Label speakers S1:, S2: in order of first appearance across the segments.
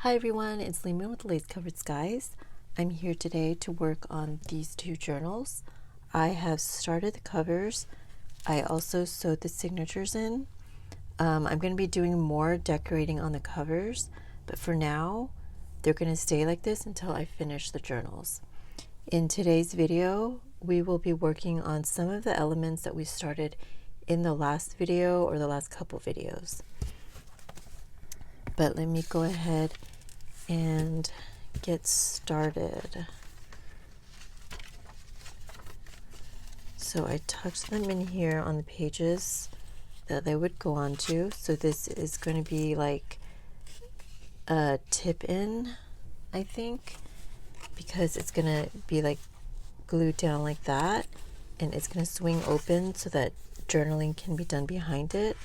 S1: Hi everyone, it's Lehman with Lace Covered Skies. I'm here today to work on these two journals. I have started the covers. I also sewed the signatures in. I'm going to be doing more decorating on the covers, but for now, they're going to stay like this until I finish the journals. In today's video, we will be working on some of the elements that we started in the last video or the last couple videos. But let me go ahead and get started. So I tucked them in here on the pages that they would go onto. So this is going to be like a tip in, I think, because it's going to be like glued down like that, and it's going to swing open so that journaling can be done behind it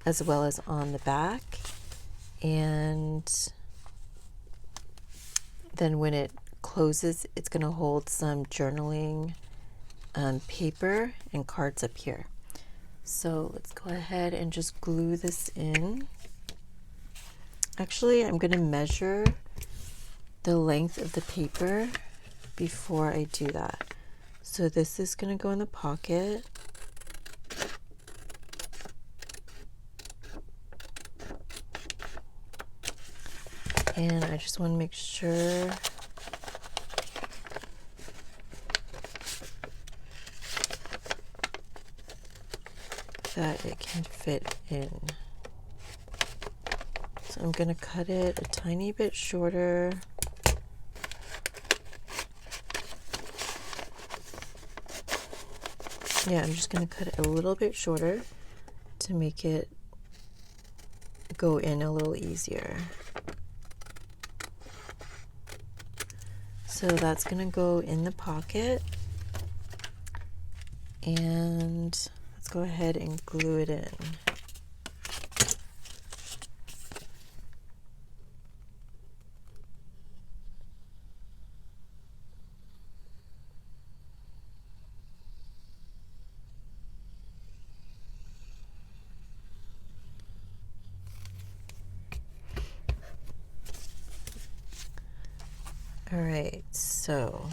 S1: as well as on the back. And then when it closes, it's going to hold some journaling paper and cards up here. So let's go ahead and just glue this in. Actually, I'm going to measure the length of the paper before I do that. So this is going to go in the pocket. And I just want to make sure that it can fit in. So I'm going to cut it a tiny bit shorter. Yeah, I'm just going to cut it a little bit shorter to make it go in a little easier. So that's going to go in the pocket, and let's go ahead and glue it in. All right, so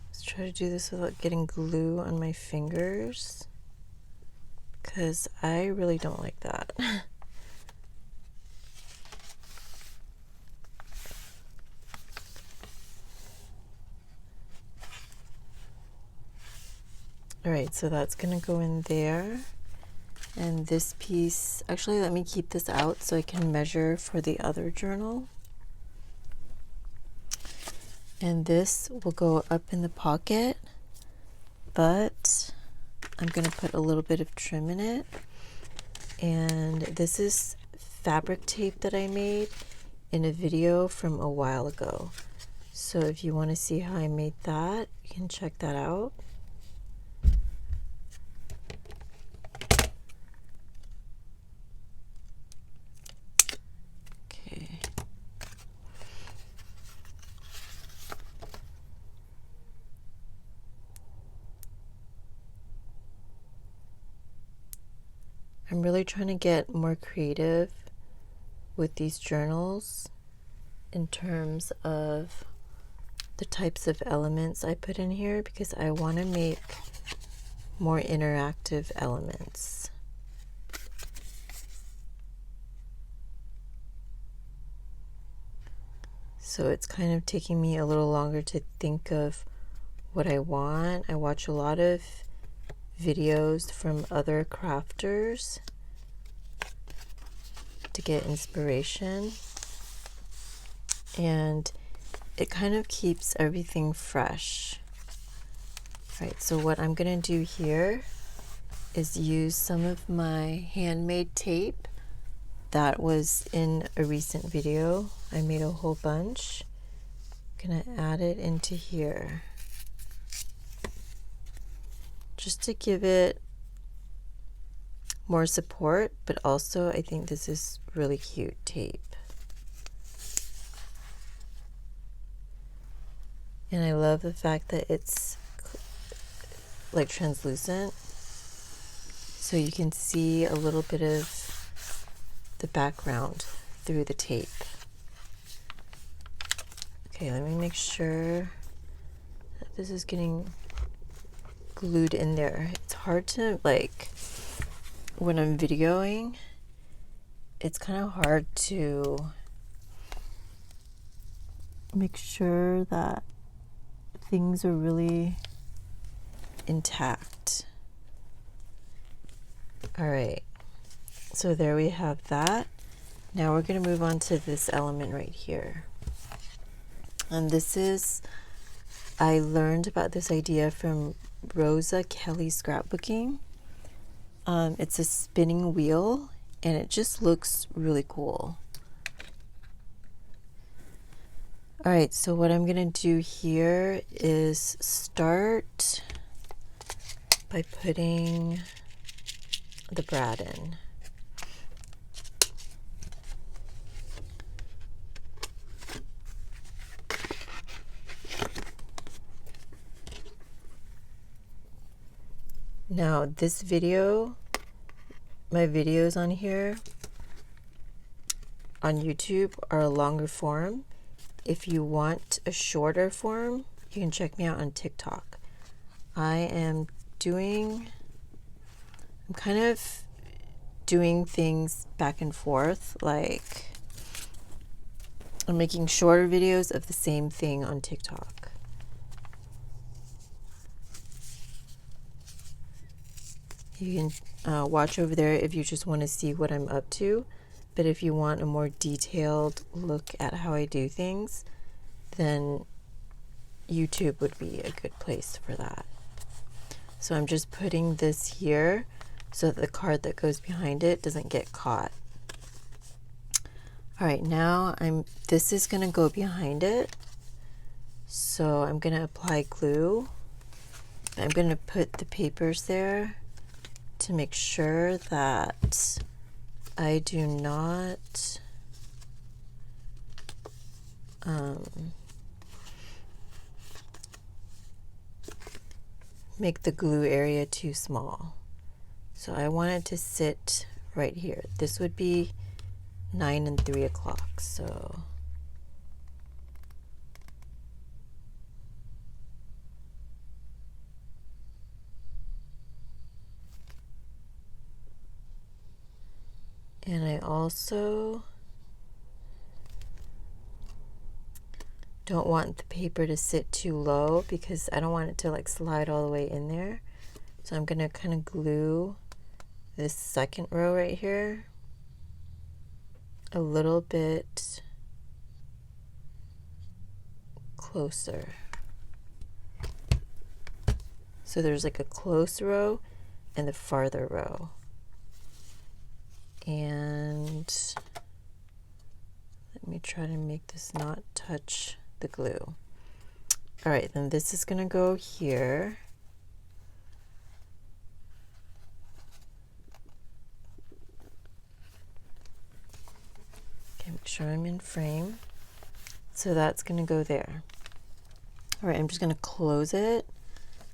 S1: let's try to do this without getting glue on my fingers, because I really don't like that. All right, so that's going to go in there. And this piece, actually, let me keep this out so I can measure for the other journal. And this will go up in the pocket, but I'm going to put a little bit of trim in it. And this is fabric tape that I made in a video from a while ago. So if you want to see how I made that, you can check that out. Okay. I'm really trying to get more creative with these journals in terms of the types of elements I put in here, because I want to make more interactive elements. So it's kind of taking me a little longer to think of what I want. I watch a lot of videos from other crafters to get inspiration, and it kind of keeps everything fresh. Right, so what I'm going to do here is use some of my handmade tape that was in a recent video. I made a whole bunch. I'm going to add it into here just to give it more support, but also I think this is really cute tape. And I love the fact that it's like translucent, so you can see a little bit of the background through the tape. Okay, let me make sure that this is getting glued in there. It's hard to, like, when I'm videoing, it's kind of hard to make sure that things are really intact. All right, so there we have that. Now we're going to move on to this element right here. And this is, I learned about this idea from Rosa Kelly scrapbooking. It's a spinning wheel and it just looks really cool. All right, so what I'm going to do here is start by putting the brad in. Now this video, my videos on here on YouTube are a longer form. If you want a shorter form, you can check me out on TikTok. I'm kind of doing things back and forth, like I'm making shorter videos of the same thing on TikTok. You can watch over there if you just want to see what I'm up to. But if you want a more detailed look at how I do things, then YouTube would be a good place for that. So I'm just putting this here so that the card that goes behind it doesn't get caught. All right, now this is going to go behind it. So I'm going to apply glue. I'm going to put the papers there to make sure that I do not make the glue area too small. So I want it to sit right here. This would be 9 and 3 o'clock. So and I also don't want the paper to sit too low because I don't want it to like slide all the way in there. So I'm going to kind of glue this second row right here a little bit closer. So there's like a close row and the farther row. And let me try to make this not touch the glue. All right, then this is going to go here. Okay, make sure I'm in frame. So that's going to go there. All right, I'm just going to close it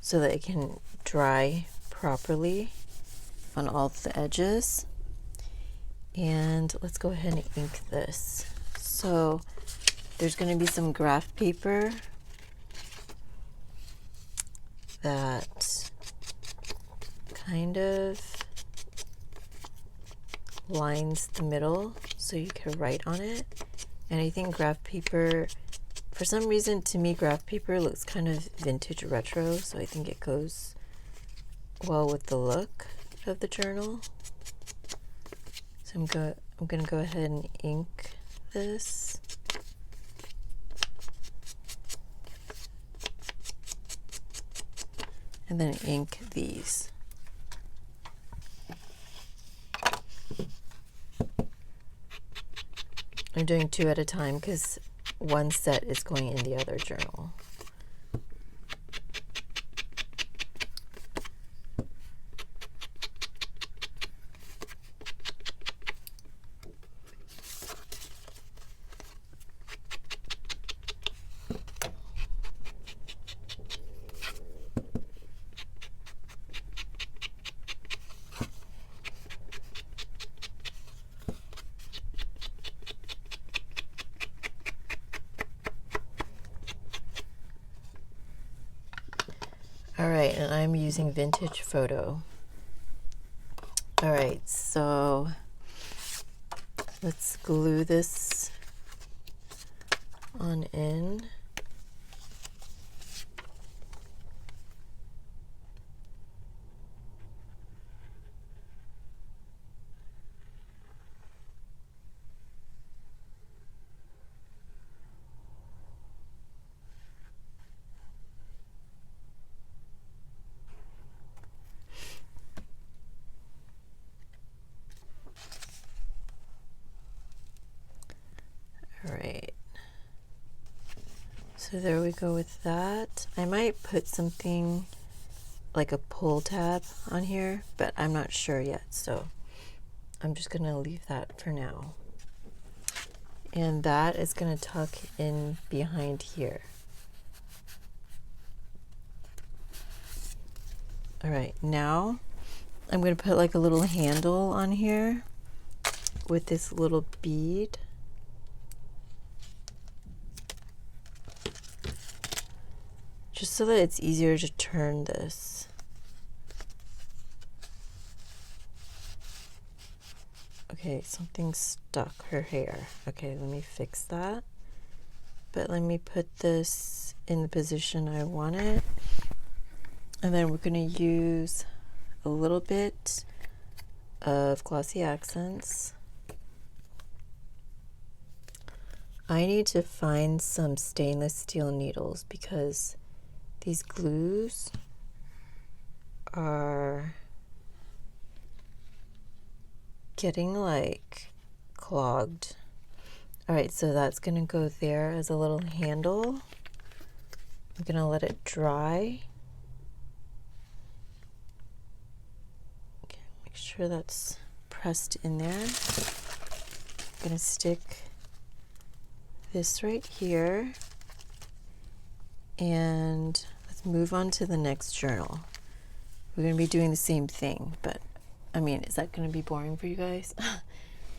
S1: so that it can dry properly on all the edges. And let's go ahead and ink this. So there's going to be some graph paper that kind of lines the middle so you can write on it. And I think graph paper, for some reason to me graph paper looks kind of vintage retro, so I think it goes well with the look of the journal. So I'm going to go ahead and ink this. And then ink these. I'm doing 2 at a time because one set is going in the other journal. Alright, and I'm using Vintage Photo. Alright, so let's glue this on in. Alright, so there we go with that. I might put something like a pull tab on here, but I'm not sure yet, so I'm just gonna leave that for now. And that is gonna tuck in behind here. Alright, now I'm gonna put like a little handle on here with this little bead. Just so that it's easier to turn this. Okay, something's stuck, her hair. Okay, let me fix that. But let me put this in the position I want it. And then we're gonna use a little bit of Glossy Accents. I need to find some stainless steel needles because these glues are getting like clogged. Alright, so that's gonna go there as a little handle. I'm gonna let it dry. Okay, make sure that's pressed in there. I'm gonna stick this right here. And let's move on to the next journal. We're going to be doing the same thing, but I mean, is that going to be boring for you guys?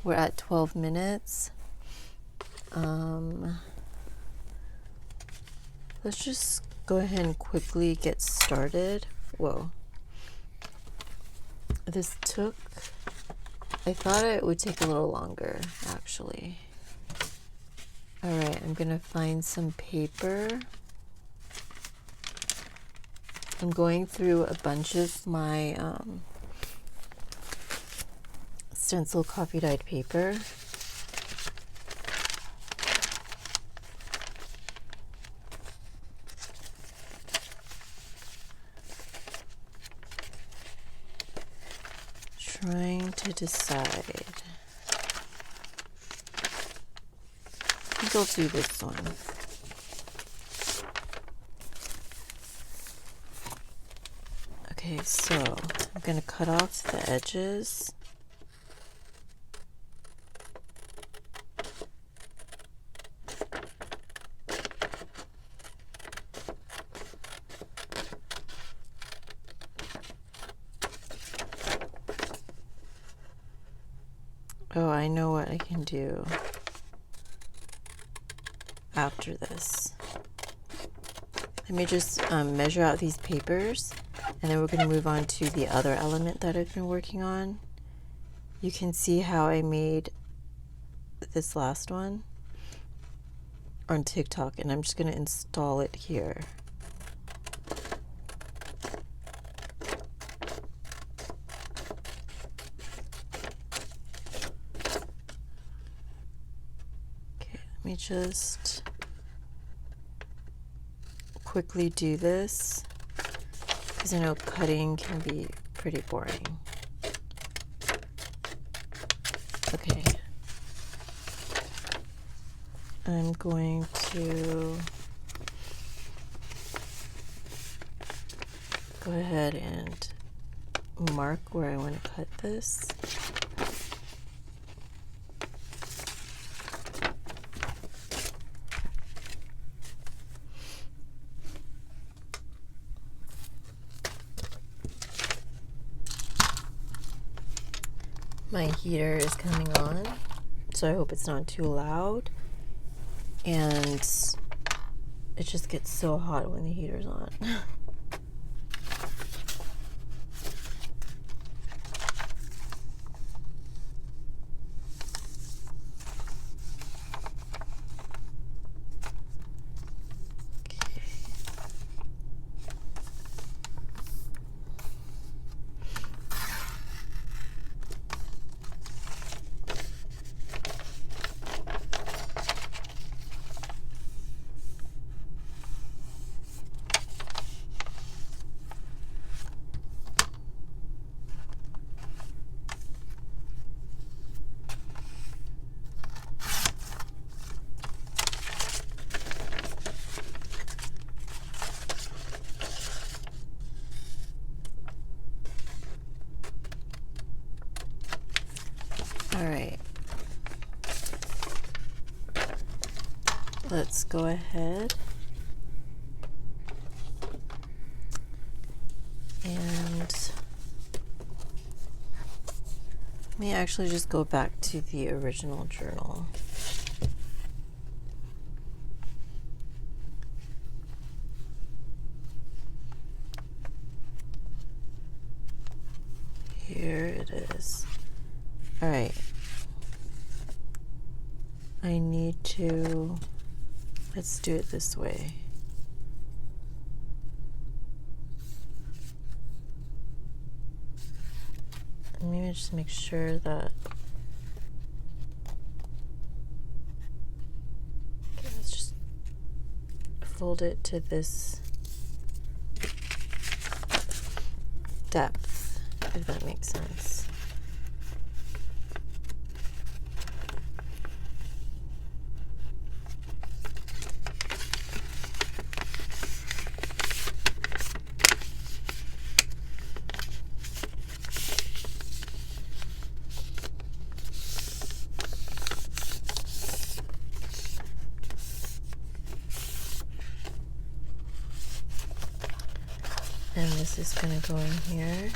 S1: We're at 12 minutes. Let's just go ahead and quickly get started. Whoa. This took, I thought it would take a little longer, actually. All right, I'm going to find some paper. I'm going through a bunch of my stencil coffee dyed paper. Trying to decide. I think I'll do this one. Okay, so I'm going to cut off the edges. Oh, I know what I can do after this. Let me just measure out these papers. And then we're going to move on to the other element that I've been working on. You can see how I made this last one on TikTok, and I'm just going to install it here. Okay, let me just quickly do this. Because I know cutting can be pretty boring. Okay. I'm going to go ahead and mark where I want to cut this. My heater is coming on, so I hope it's not too loud. And it just gets so hot when the heater's on. All right. Let's go ahead and let me actually just go back to the original journal. Here it is. All right. I need to, let's do it this way. Let me just make sure that, okay, let's just fold it to this depth, if that makes sense. And this is going to go in here.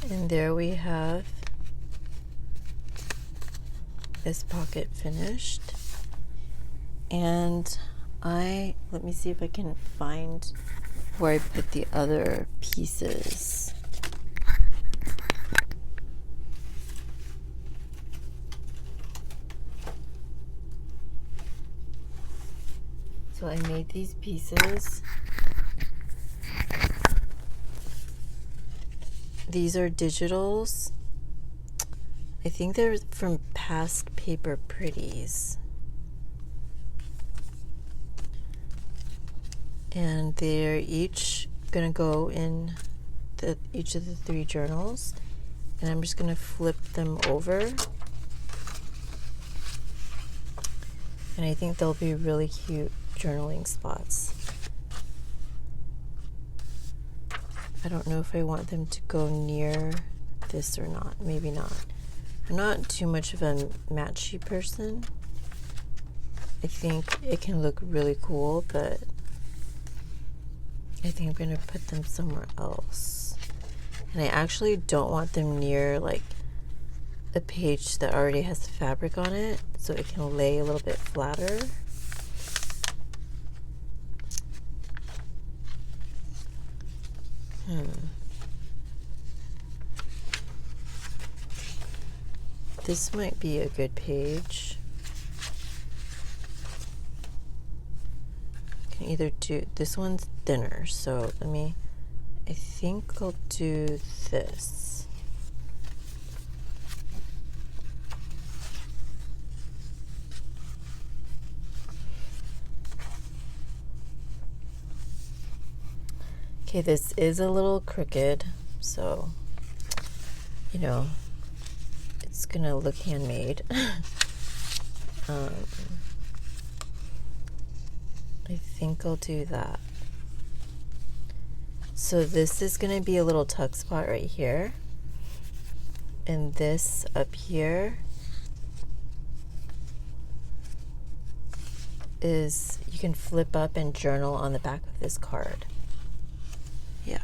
S1: And there we have this pocket finished. And let me see if I can find where I put the other pieces. So I made these pieces. These are digitals. I think they're from Past Paper Pretties. And they're each gonna go in each of the 3 journals, and I'm just gonna flip them over, and I think they'll be really cute journaling spots. I don't know if I want them to go near this or not. Maybe not. I'm not too much of a matchy person. I think it can look really cool, but I think I'm going to put them somewhere else. And I actually don't want them near like a page that already has fabric on it, so it can lay a little bit flatter. This might be a good page. Can either do, this one's thinner, so I think I'll do this. Okay, this is a little crooked, so, you know, it's gonna look handmade. I think I'll do that. So this is gonna be a little tuck spot right here, and this up here is, you can flip up and journal on the back of this card. Yeah.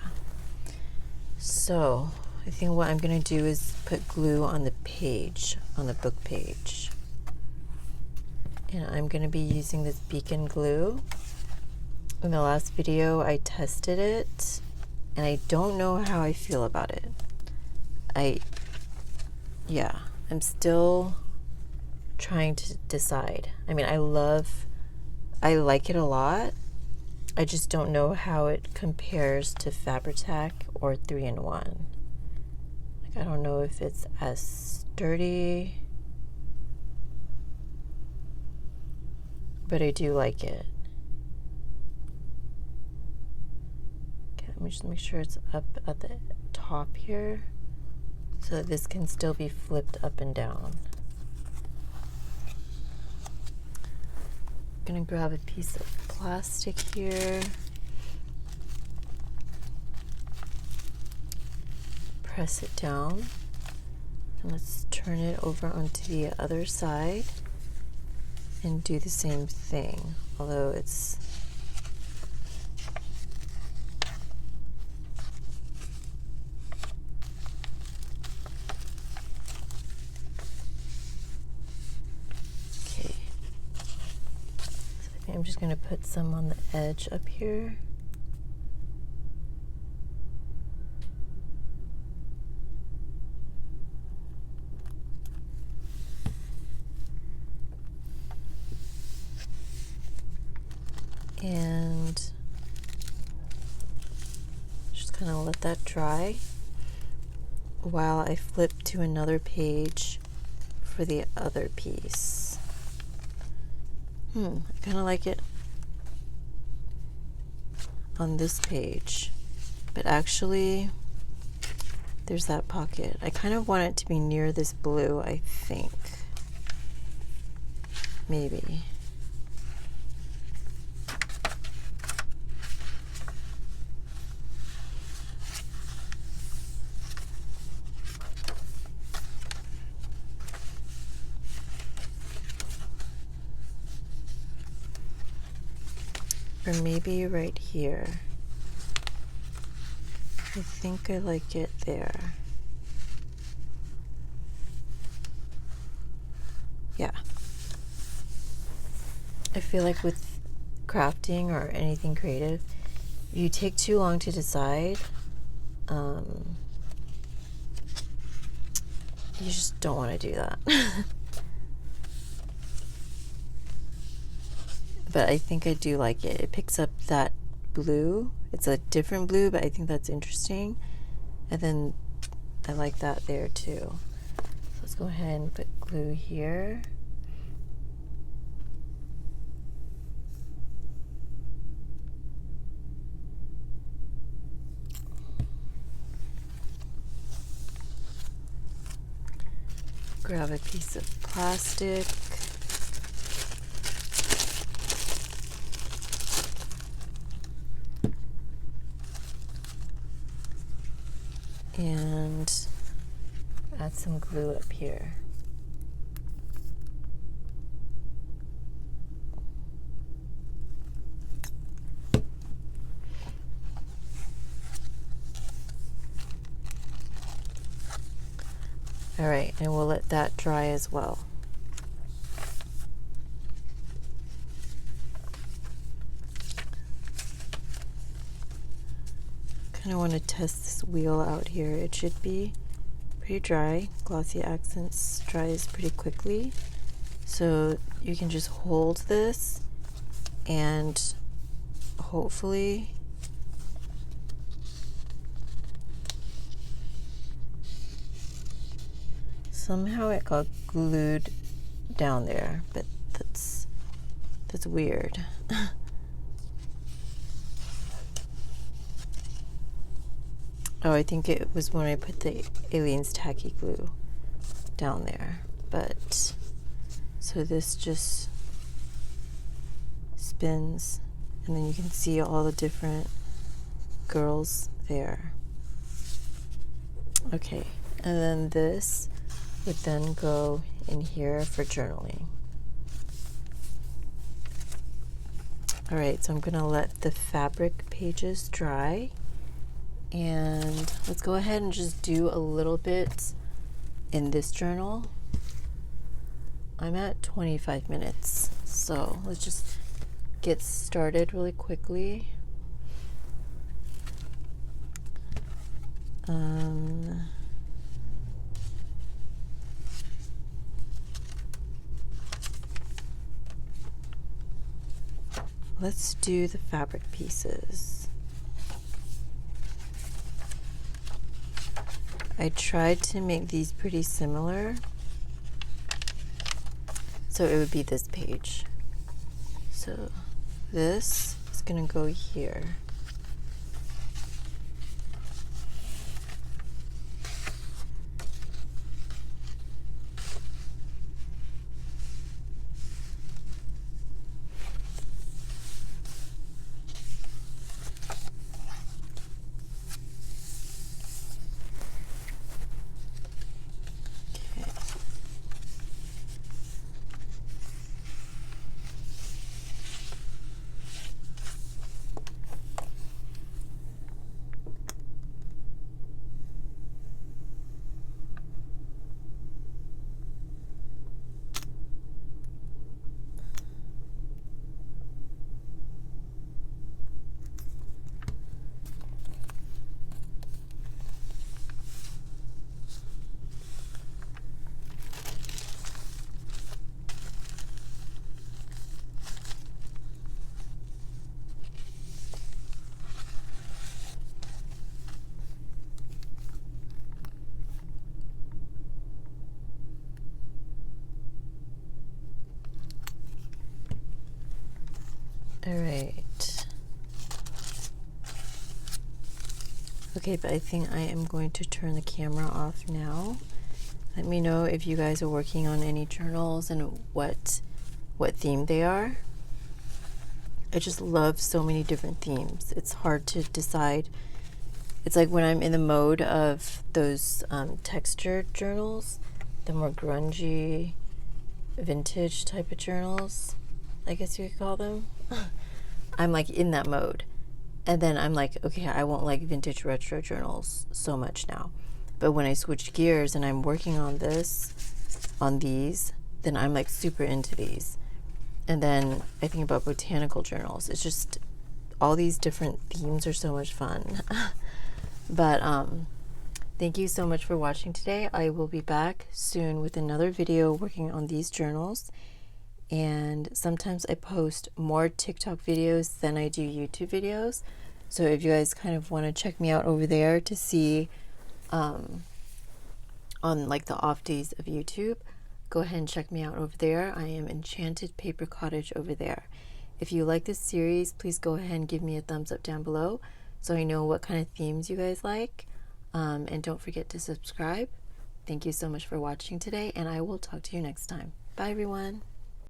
S1: So I think what I'm gonna do is put glue on the page, on the book page. And I'm gonna be using this Beacon glue. In the last video I tested it, and I don't know how I feel about it. I'm still trying to decide. I mean, I like it a lot. I just don't know how it compares to Fabri-Tac or 3-in-1. Like, I don't know if it's as sturdy, but I do like it. Okay, let me just make sure it's up at the top here, so that this can still be flipped up and down. gonna grab a piece of plastic here. Press it down. And let's turn it over onto the other side and do the same thing, although it's okay. So I think I'm just going to put some on the edge up here. And just kind of let that dry while I flip to another page for the other piece. I kind of like it on this page, but actually there's that pocket. I kind of want it to be near this blue, I think. Maybe. Or maybe right here. I think I like it there. Yeah. I feel like with crafting or anything creative, if you take too long to decide, you just don't want to do that. But I think I do like it. It picks up that blue. It's a different blue, but I think that's interesting. And then I like that there too. So let's go ahead and put glue here. Grab a piece of plastic. And add some glue up here. All right, and we'll let that dry as well. Kind of want to test this wheel out here. It should be pretty dry. Glossy Accents dries pretty quickly. So you can just hold this and hopefully somehow it got glued down there, but that's weird. Oh, I think it was when I put the Aleene's tacky glue down there. But so this just spins, and then you can see all the different girls there. Okay, and then this would then go in here for journaling. All right, so I'm gonna let the fabric pages dry, and let's go ahead and just do a little bit in this journal. I'm at 25 minutes, so let's just get started really quickly. Let's do the fabric pieces. I tried to make these pretty similar, so it would be this page. So this is going to go here. All right. Okay, but I think I am going to turn the camera off now. Let me know if you guys are working on any journals and what theme they are. I just love so many different themes. It's hard to decide. It's like when I'm in the mode of those textured journals, the more grungy, vintage type of journals, I guess you could call them. I'm like in that mode. And then I'm like, okay, I won't like vintage retro journals so much now. But when I switch gears and I'm working on these, then I'm like super into these. And then I think about botanical journals. It's just all these different themes are so much fun. But thank you so much for watching today. I will be back soon with another video working on these journals. And sometimes I post more TikTok videos than I do YouTube videos. So if you guys kind of want to check me out over there to see on like the off days of YouTube, go ahead and check me out over there. I am Enchanted Paper Cottage over there. If you like this series, please go ahead and give me a thumbs up down below so I know what kind of themes you guys like. And don't forget to subscribe. Thank you so much for watching today, and I will talk to you next time. Bye, everyone.